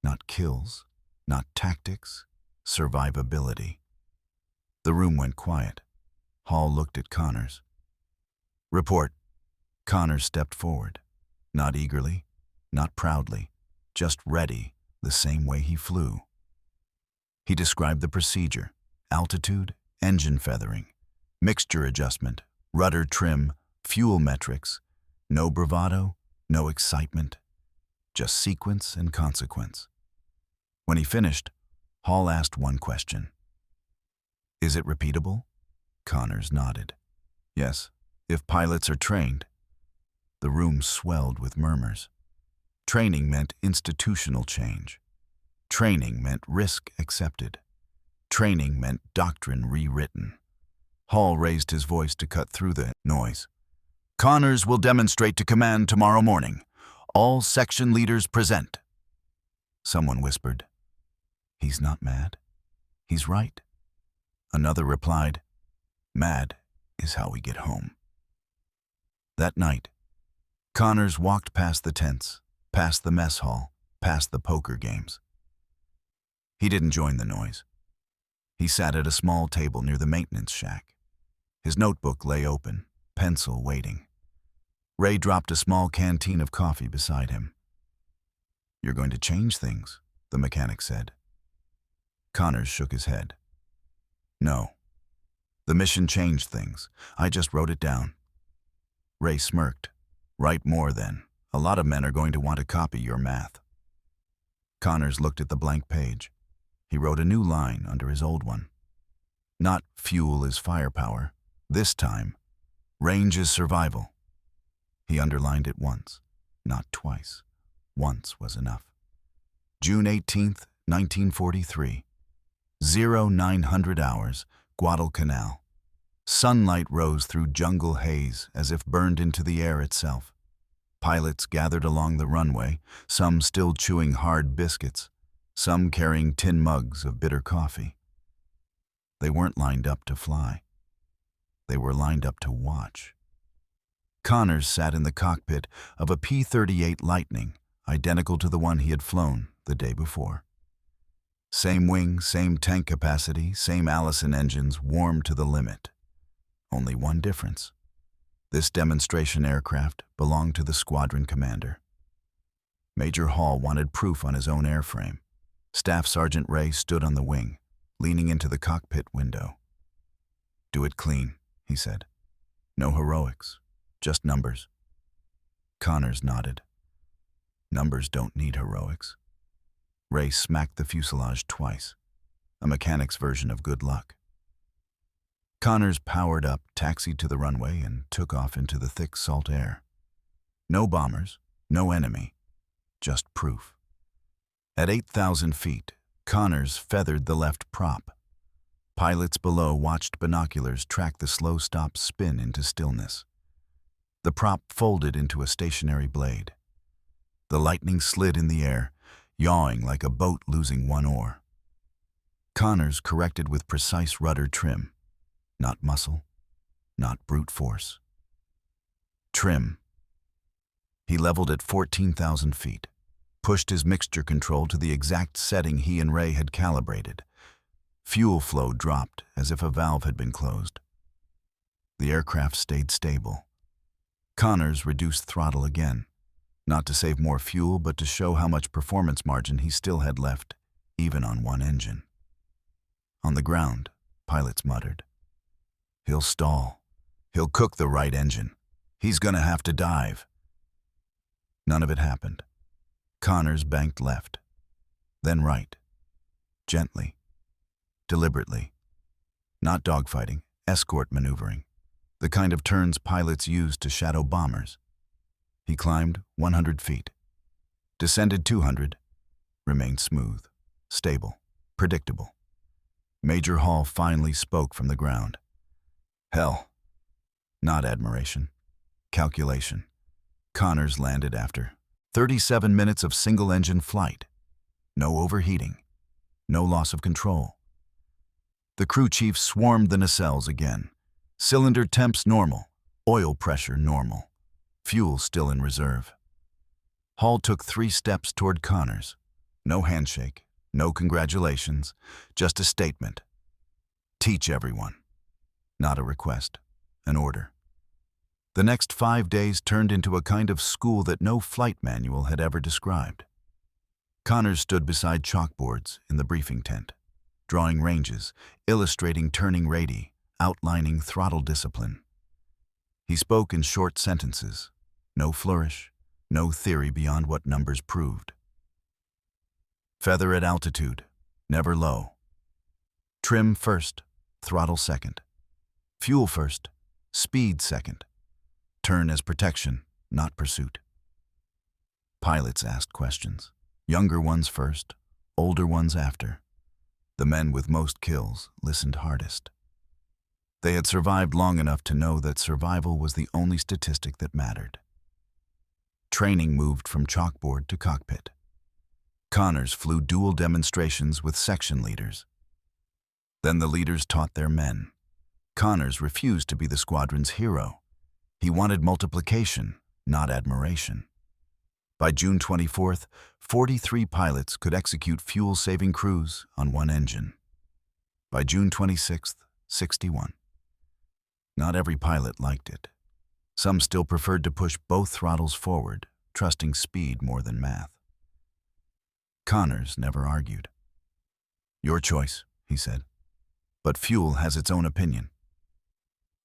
Not kills, not tactics, survivability. The room went quiet. Hall looked at Connors. "Report." Connors stepped forward. Not eagerly, not proudly, just ready, the same way he flew. He described the procedure: altitude, engine feathering, mixture adjustment, rudder trim, fuel metrics. No bravado, no excitement, just sequence and consequence. When he finished, Hall asked one question. "Is it repeatable?" Connors nodded. "Yes, if pilots are trained." The room swelled with murmurs. Training meant institutional change. Training meant risk accepted. Training meant doctrine rewritten. Hall raised his voice to cut through the noise. "Connors will demonstrate to command tomorrow morning. All section leaders present." Someone whispered, "He's not mad. He's right." Another replied, "Mad is how we get home." That night, Connors walked past the tents, past the mess hall, past the poker games. He didn't join the noise. He sat at a small table near the maintenance shack. His notebook lay open, pencil waiting. Ray dropped a small canteen of coffee beside him. "You're going to change things," the mechanic said. Connors shook his head. "No. The mission changed things. I just wrote it down." Ray smirked. "Write more then. A lot of men are going to want to copy your math." Connors looked at the blank page. He wrote a new line under his old one. Not "fuel is firepower." This time, "range is survival." He underlined it once, not twice. Once was enough. June 18th, 1943. 0900 hours, Guadalcanal. Sunlight rose through jungle haze as if burned into the air itself. Pilots gathered along the runway, some still chewing hard biscuits, some carrying tin mugs of bitter coffee. They weren't lined up to fly. They were lined up to watch. Connors sat in the cockpit of a P-38 Lightning, identical to the one he had flown the day before. Same wing, same tank capacity, same Allison engines warmed to the limit. Only one difference. This demonstration aircraft belonged to the squadron commander. Major Hall wanted proof on his own airframe. Staff Sergeant Ray stood on the wing, leaning into the cockpit window. "Do it clean," he said. "No heroics, just numbers." Connors nodded. "Numbers don't need heroics." Ray smacked the fuselage twice, a mechanic's version of good luck. Connors powered up, taxied to the runway, and took off into the thick salt air. No bombers, no enemy, just proof. At 8,000 feet, Connors feathered the left prop. Pilots below watched binoculars track the slow stop spin into stillness. The prop folded into a stationary blade. The Lightning slid in the air, yawing like a boat losing one oar. Connors corrected with precise rudder trim. Not muscle, not brute force. Trim. He leveled at 14,000 feet, pushed his mixture control to the exact setting he and Ray had calibrated. Fuel flow dropped as if a valve had been closed. The aircraft stayed stable. Connors reduced throttle again, not to save more fuel, but to show how much performance margin he still had left, even on one engine. On the ground, pilots muttered, "He'll stall. He'll cook the right engine. He's gonna have to dive." None of it happened. Connors banked left, then right, gently, deliberately. Not dogfighting, escort maneuvering, the kind of turns pilots use to shadow bombers. He climbed 100 feet, descended 200, remained smooth, stable, predictable. Major Hall finally spoke from the ground. Hell. Not admiration. Calculation. Connors landed after 37 minutes of single-engine flight. No overheating. No loss of control. The crew chief swarmed the nacelles again. Cylinder temps normal. Oil pressure normal. Fuel still in reserve. Hall took 3 steps toward Connors. No handshake. No congratulations. Just a statement. Teach everyone. Not a request. An order. The next 5 days turned into a kind of school that no flight manual had ever described. Connors stood beside chalkboards in the briefing tent, drawing ranges, illustrating turning radii, outlining throttle discipline. He spoke in short sentences, no flourish, no theory beyond what numbers proved. Feather at altitude, never low. Trim first, throttle second. Fuel first, speed second. Turn as protection, not pursuit. Pilots asked questions. Younger ones first, older ones after. The men with most kills listened hardest. They had survived long enough to know that survival was the only statistic that mattered. Training moved from chalkboard to cockpit. Connors flew dual demonstrations with section leaders. Then the leaders taught their men. Connors refused to be the squadron's hero. He wanted multiplication, not admiration. By June 24th, 43 pilots could execute fuel-saving cruise on one engine. By June 26th, 61. Not every pilot liked it. Some still preferred to push both throttles forward, trusting speed more than math. Connors never argued. Your choice, he said. But fuel has its own opinion.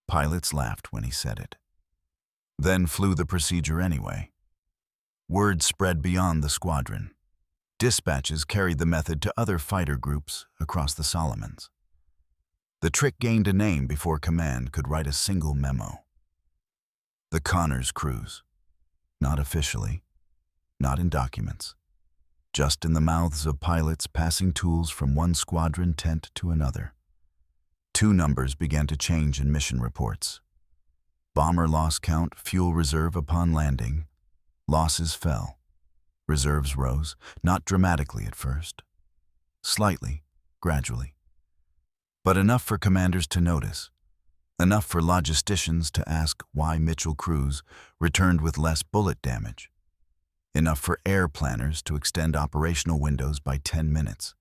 Pilots laughed when he said it. Then flew the procedure anyway. Word spread beyond the squadron. Dispatches carried the method to other fighter groups across the Solomons. The trick gained a name before command could write a single memo. The Connors Cruise. Not officially, not in documents, just in the mouths of pilots passing tools from one squadron tent to another. 2 numbers began to change in mission reports. Bomber loss count, fuel reserve upon landing. Losses fell. Reserves rose, not dramatically at first. Slightly, gradually. But enough for commanders to notice. Enough for logisticians to ask why Mitchell crews returned with less bullet damage. Enough for air planners to extend operational windows by 10 minutes,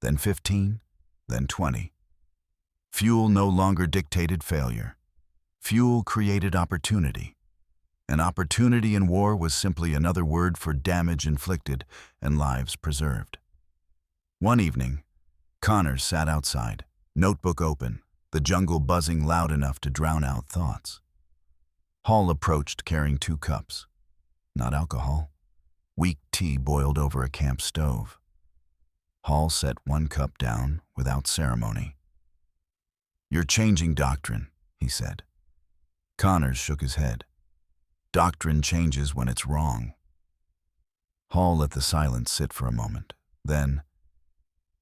then 15, then 20. Fuel no longer dictated failure. Fuel created opportunity. An opportunity in war was simply another word for damage inflicted and lives preserved. One evening, Connors sat outside, notebook open, the jungle buzzing loud enough to drown out thoughts. Hall approached carrying 2 cups. Not alcohol. Weak tea boiled over a camp stove. Hall set 1 cup down without ceremony. You're changing doctrine, he said. Connors shook his head. Doctrine changes when it's wrong. Hall let the silence sit for a moment. Then,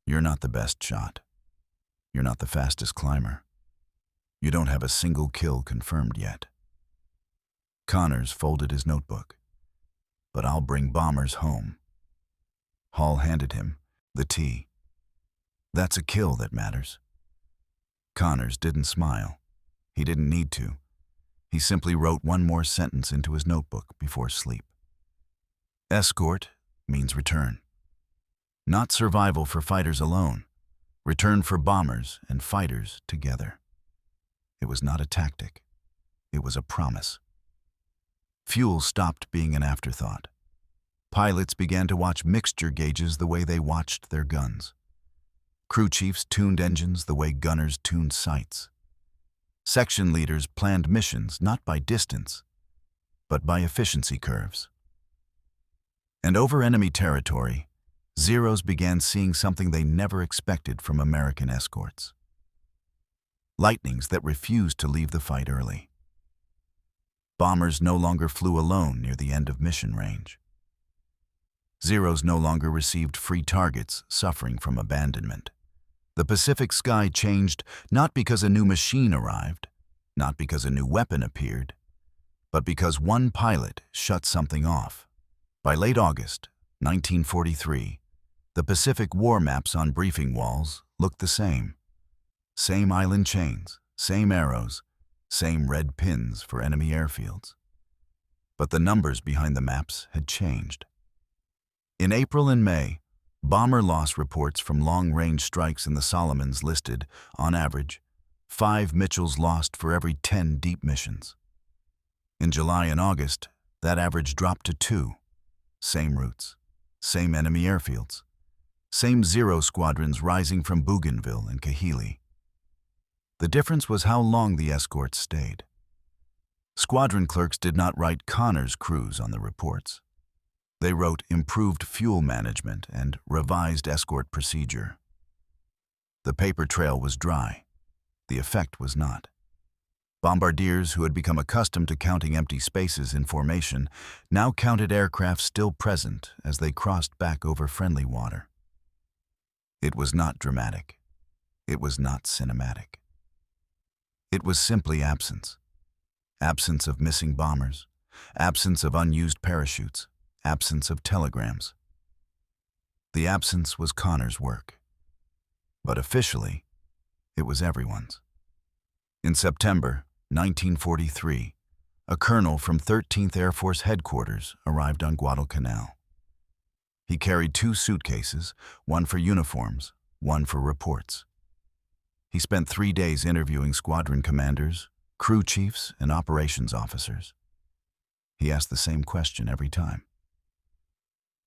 you're not the best shot. You're not the fastest climber. You don't have a single kill confirmed yet. Connors folded his notebook. But I'll bring bombers home. Hall handed him the tea. That's a kill that matters. Connors didn't smile. He didn't need to. He simply wrote 1 more sentence into his notebook before sleep. Escort means return. Not survival for fighters alone. Return for bombers and fighters together. It was not a tactic. It was a promise. Fuel stopped being an afterthought. Pilots began to watch mixture gauges the way they watched their guns. Crew chiefs tuned engines the way gunners tuned sights. Section leaders planned missions not by distance, but by efficiency curves. And over enemy territory, Zeros began seeing something they never expected from American escorts. Lightnings that refused to leave the fight early. Bombers no longer flew alone near the end of mission range. Zeros no longer received free targets suffering from abandonment. The Pacific sky changed not because a new machine arrived, not because a new weapon appeared, but because one pilot shut something off. By late August 1943, the Pacific war maps on briefing walls looked the same. Same island chains, same arrows, same red pins for enemy airfields. But the numbers behind the maps had changed. In April and May, bomber loss reports from long-range strikes in the Solomons listed, on average, 5 Mitchells lost for every 10 deep missions. In July and August, that average dropped to 2. Same routes, same enemy airfields, same Zero squadrons rising from Bougainville and Kahili. The difference was how long the escorts stayed. Squadron clerks did not write Connor's crews on the reports. They wrote improved fuel management and revised escort procedure. The paper trail was dry. The effect was not. Bombardiers who had become accustomed to counting empty spaces in formation now counted aircraft still present as they crossed back over friendly water. It was not dramatic. It was not cinematic. It was simply absence. Absence of missing bombers, absence of unused parachutes, absence of telegrams. The absence was Connor's work. But officially, it was everyone's. In September 1943, a colonel from 13th Air Force Headquarters arrived on Guadalcanal. He carried 2 suitcases, one for uniforms, one for reports. He spent 3 days interviewing squadron commanders, crew chiefs, and operations officers. He asked the same question every time.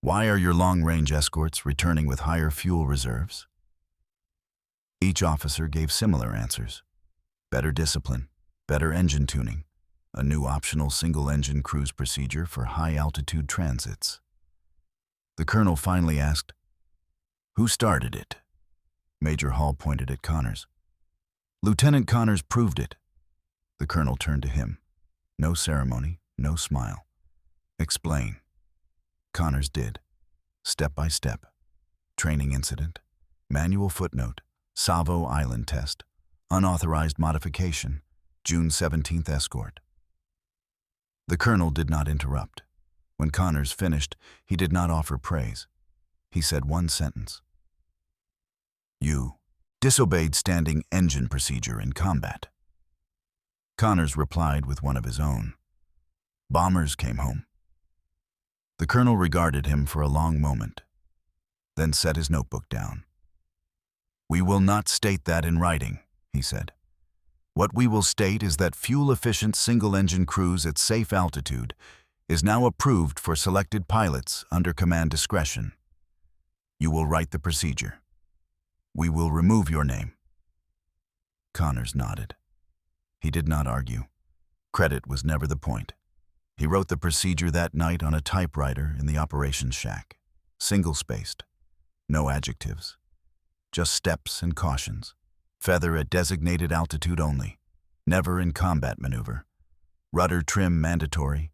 Why are your long-range escorts returning with higher fuel reserves? Each officer gave similar answers. Better discipline, better engine tuning, a new optional single-engine cruise procedure for high-altitude transits. The colonel finally asked, "Who started it?" Major Hall pointed at Connors. "Lieutenant Connors proved it." The colonel turned to him. No ceremony, no smile. "Explain." Connors did. Step by step. Training incident. Manual footnote. Savo Island test. Unauthorized modification. June 17th escort. The colonel did not interrupt. When Connors finished, he did not offer praise. He said one sentence. "You disobeyed standing engine procedure in combat." Connors replied with one of his own. "Bombers came home." The colonel regarded him for a long moment, then set his notebook down. "We will not state that in writing," he said. "What we will state is that fuel-efficient single-engine cruise at safe altitude is now approved for selected pilots under command discretion. You will write the procedure. We will remove your name." Connors nodded. He did not argue. Credit was never the point. He wrote the procedure that night on a typewriter in the operations shack, single-spaced, no adjectives, just steps and cautions. Feather at designated altitude only, never in combat maneuver. Rudder trim mandatory,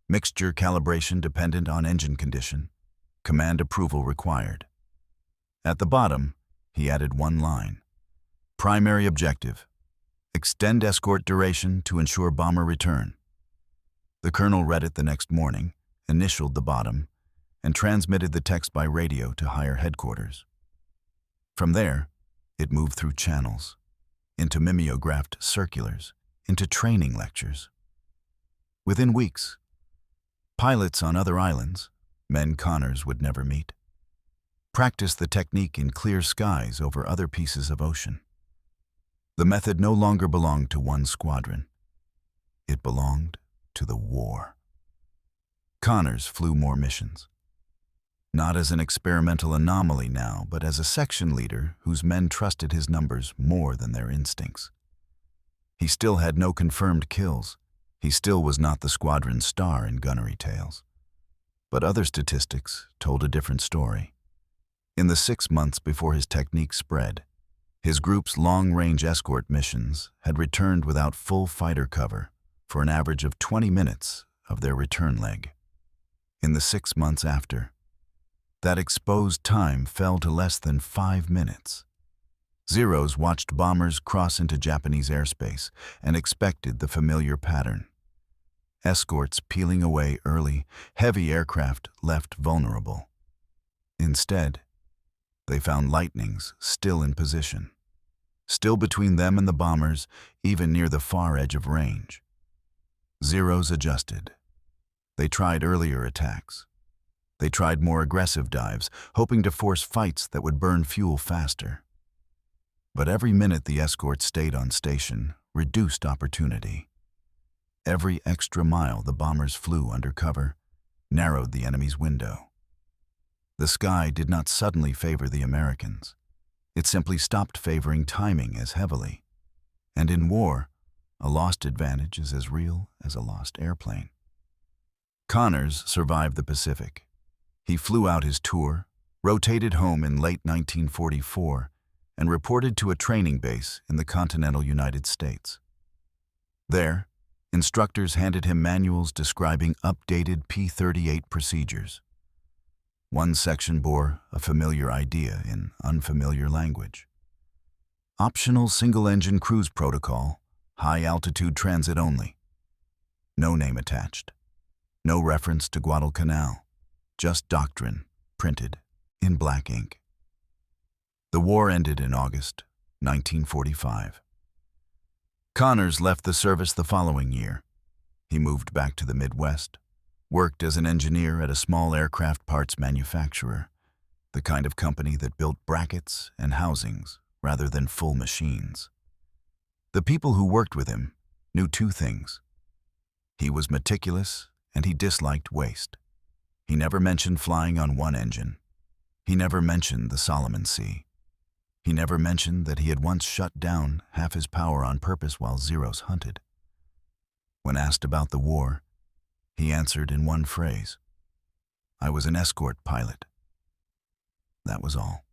mixture calibration dependent on engine condition, command approval required. At the bottom, he added one line. Primary objective, extend escort duration to ensure bomber return. The colonel read it the next morning, initialed the bottom, and transmitted the text by radio to higher headquarters. From there, it moved through channels, into mimeographed circulars, into training lectures. Within weeks, pilots on other islands, men Connors would never meet, practiced the technique in clear skies over other pieces of ocean. The method no longer belonged to one squadron. It belonged to the war. Connors flew more missions. Not as an experimental anomaly now, but as a section leader whose men trusted his numbers more than their instincts. He still had no confirmed kills. He still was not the squadron's star in gunnery tales. But other statistics told a different story. In the 6 months before his technique spread, his group's long-range escort missions had returned without full fighter cover for an average of 20 minutes of their return leg. In the 6 months after, That exposed time fell to less than 5 minutes. Zeros watched bombers cross into Japanese airspace and expected the familiar pattern. Escorts peeling away early, heavy aircraft left vulnerable. Instead, they found lightnings still in position, still between them and the bombers, even near the far edge of range. Zeros adjusted. They tried earlier attacks. They tried more aggressive dives, hoping to force fights that would burn fuel faster. But every minute the escorts stayed on station reduced opportunity. Every extra mile the bombers flew under cover narrowed the enemy's window. The sky did not suddenly favor the Americans. It simply stopped favoring timing as heavily. And in war, a lost advantage is as real as a lost airplane. Connors survived the Pacific. He flew out his tour, rotated home in late 1944, and reported to a training base in the continental United States. There, instructors handed him manuals describing updated P-38 procedures. One section bore a familiar idea in unfamiliar language. Optional single-engine cruise protocol, high-altitude transit only. No name attached. No reference to Guadalcanal. Just doctrine, printed in black ink. The war ended in August 1945. Connors left the service the following year. He moved back to the Midwest, worked as an engineer at a small aircraft parts manufacturer, the kind of company that built brackets and housings rather than full machines. The people who worked with him knew two things. He was meticulous and he disliked waste. He never mentioned flying on one engine. He never mentioned the Solomon Sea. He never mentioned that he had once shut down half his power on purpose while Zeros hunted. When asked about the war, he answered in one phrase, "I was an escort pilot." That was all.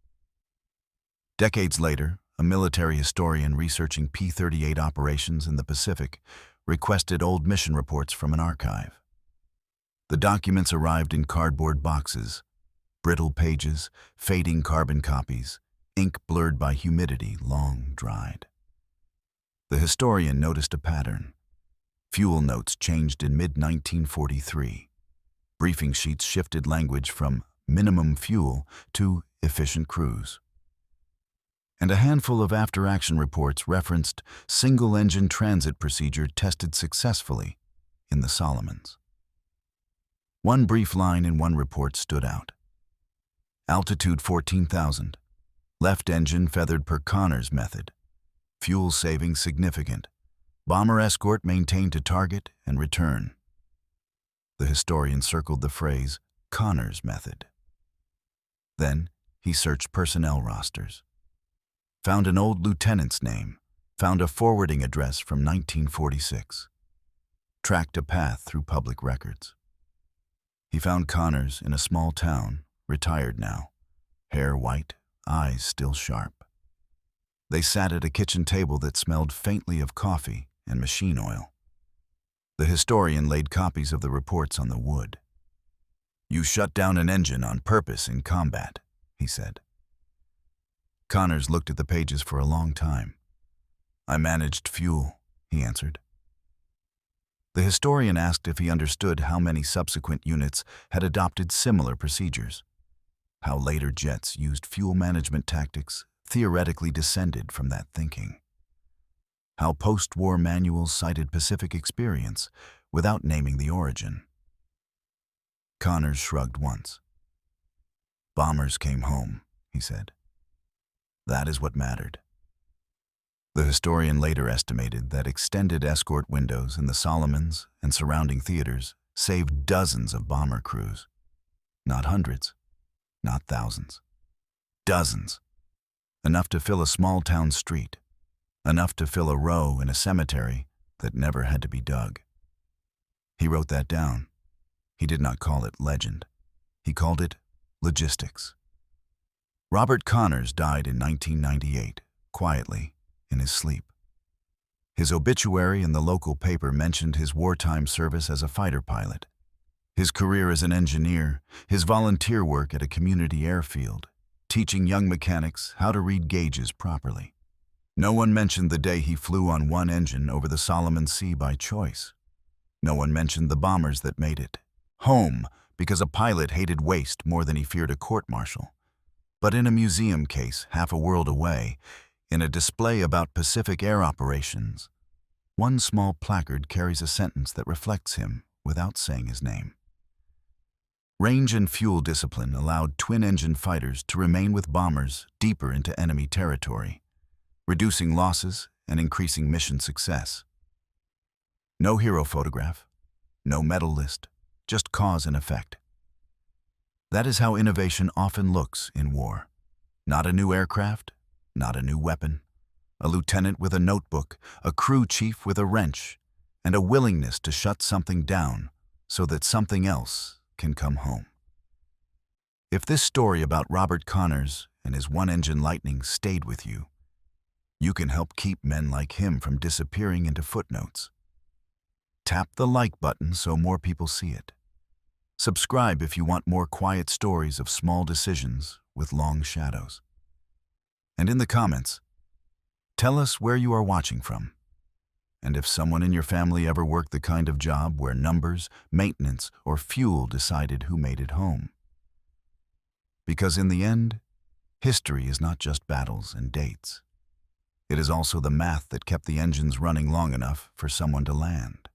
Decades later, a military historian researching P-38 operations in the Pacific requested old mission reports from an archive. The documents arrived in cardboard boxes, brittle pages, fading carbon copies, ink blurred by humidity, long dried. The historian noticed a pattern. Fuel notes changed in mid-1943. Briefing sheets shifted language from minimum fuel to efficient cruise. And a handful of after-action reports referenced single-engine transit procedure tested successfully in the Solomons. One brief line in one report stood out. Altitude 14,000. Left engine feathered per Connors method. Fuel saving significant. Bomber escort maintained to target and return. The historian circled the phrase, Connors method. Then he searched personnel rosters. Found an old lieutenant's name. Found a forwarding address from 1946. Tracked a path through public records. He found Connors in a small town, retired now, hair white, eyes still sharp. They sat at a kitchen table that smelled faintly of coffee and machine oil. The historian laid copies of the reports on the wood. "You shut down an engine on purpose in combat," he said. Connors looked at the pages for a long time. "I managed fuel," he answered. The historian asked if he understood how many subsequent units had adopted similar procedures, how later jets used fuel management tactics theoretically descended from that thinking, how post-war manuals cited Pacific experience without naming the origin. Connors shrugged once. "Bombers came home," he said. "That is what mattered." The historian later estimated that extended escort windows in the Solomons and surrounding theaters saved dozens of bomber crews. Not hundreds, not thousands. Dozens. Enough to fill a small town street. Enough to fill a row in a cemetery that never had to be dug. He wrote that down. He did not call it legend. He called it logistics. Robert Connors died in 1998, quietly, in his sleep. His obituary in the local paper mentioned his wartime service as a fighter pilot. His career as an engineer, his volunteer work at a community airfield, teaching young mechanics how to read gauges properly. No one mentioned the day he flew on one engine over the Solomon Sea by choice. No one mentioned the bombers that made it home because a pilot hated waste more than he feared a court-martial. But in a museum case half a world away, in a display about Pacific Air operations, one small placard carries a sentence that reflects him without saying his name. Range and fuel discipline allowed twin-engine fighters to remain with bombers deeper into enemy territory, reducing losses and increasing mission success. No hero photograph, no medal list, just cause and effect. That is how innovation often looks in war. Not a new aircraft, not a new weapon, a lieutenant with a notebook, a crew chief with a wrench, and a willingness to shut something down so that something else can come home. If this story about Robert Connors and his one-engine Lightning stayed with you, you can help keep men like him from disappearing into footnotes. Tap the like button so more people see it. Subscribe if you want more quiet stories of small decisions with long shadows. And in the comments, tell us where you are watching from, and if someone in your family ever worked the kind of job where numbers, maintenance, or fuel decided who made it home. Because in the end, history is not just battles and dates. It is also the math that kept the engines running long enough for someone to land.